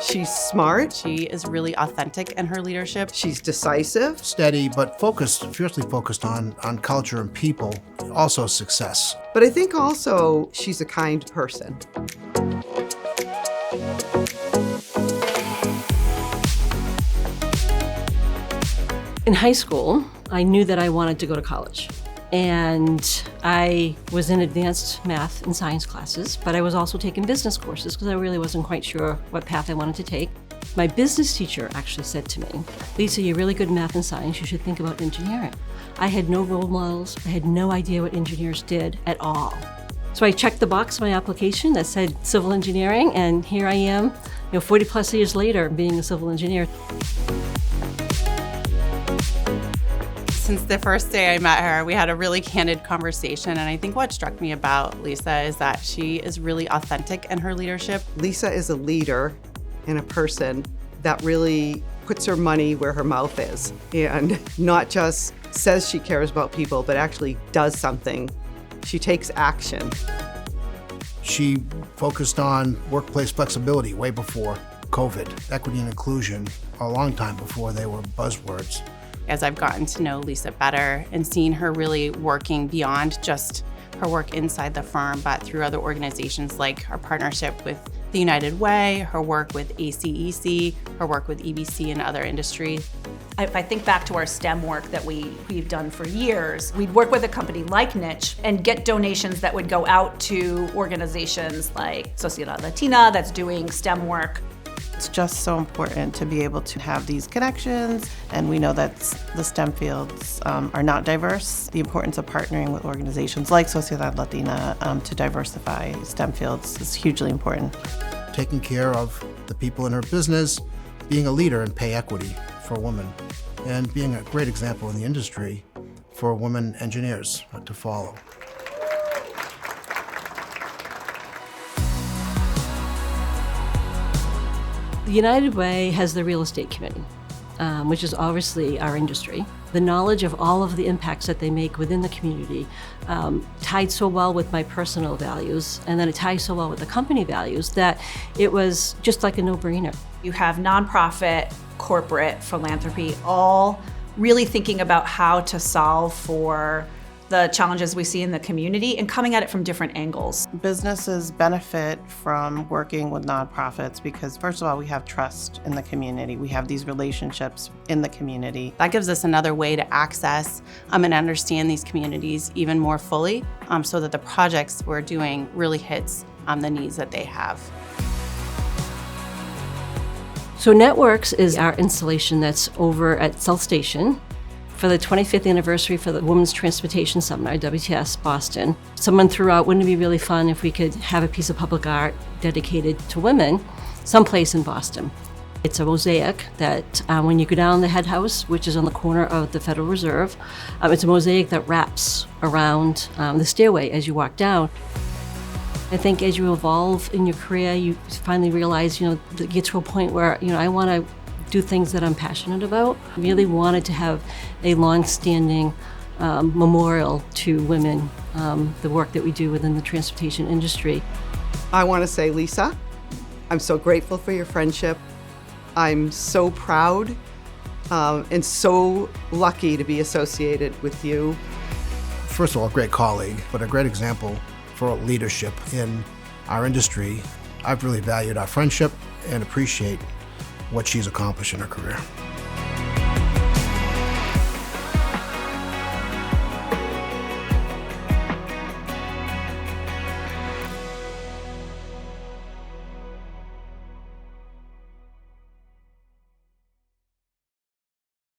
She's smart. She is really authentic in her leadership. She's decisive. Steady, but focused, fiercely focused on culture and people, also success. But I think also she's a kind person. In high school, I knew that I wanted to go to college. And I was in advanced math and science classes, but I was also taking business courses because I really wasn't quite sure what path I wanted to take. My business teacher actually said to me, "Lisa, you're really good in math and science. You should think about engineering." I had no role models. I had no idea what engineers did at all. So I checked the box on my application that said civil engineering, and here I am, 40 plus years later, being a civil engineer. Since the first day I met her, we had a really candid conversation, and I think what struck me about Lisa is that she is really authentic in her leadership. Lisa is a leader and a person that really puts her money where her mouth is, and not just says she cares about people, but actually does something. She takes action. She focused on workplace flexibility way before COVID, equity and inclusion, a long time before they were buzzwords. As I've gotten to know Lisa better and seen her really working beyond just her work inside the firm, but through other organizations like her partnership with the United Way, her work with ACEC, her work with EBC and other industries. If I think back to our STEM work that we've done for years, we'd work with a company like Nitsch and get donations that would go out to organizations like Sociedad Latina that's doing STEM work. It's just so important to be able to have these connections, and we know that the STEM fields are not diverse. The importance of partnering with organizations like Sociedad Latina to diversify STEM fields is hugely important. Taking care of the people in her business, being a leader in pay equity for women, and being a great example in the industry for women engineers to follow. The United Way has the Real Estate Committee, which is obviously our industry. The knowledge of all of the impacts that they make within the community tied so well with my personal values, and then it ties so well with the company values that it was just like a no-brainer. You have nonprofit, corporate, philanthropy, all really thinking about how to solve for the challenges we see in the community and coming at it from different angles. Businesses benefit from working with nonprofits because, first of all, we have trust in the community. We have these relationships in the community. That gives us another way to access and understand these communities even more fully so that the projects we're doing really hits the needs that they have. So Networks is our installation that's over at South Station for the 25th anniversary for the Women's Transportation Seminar, WTS Boston. Someone threw out, wouldn't it be really fun if we could have a piece of public art dedicated to women someplace in Boston? It's a mosaic that when you go down the head house, which is on the corner of the Federal Reserve, it's a mosaic that wraps around the stairway as you walk down. I think as you evolve in your career, you finally realize, get to a point where, I want to do things that I'm passionate about. I really wanted to have a long-standing memorial to women, the work that we do within the transportation industry. I want to say, Lisa, I'm so grateful for your friendship. I'm so proud and so lucky to be associated with you. First of all, a great colleague, but a great example for leadership in our industry. I've really valued our friendship and appreciate what she's accomplished in her career.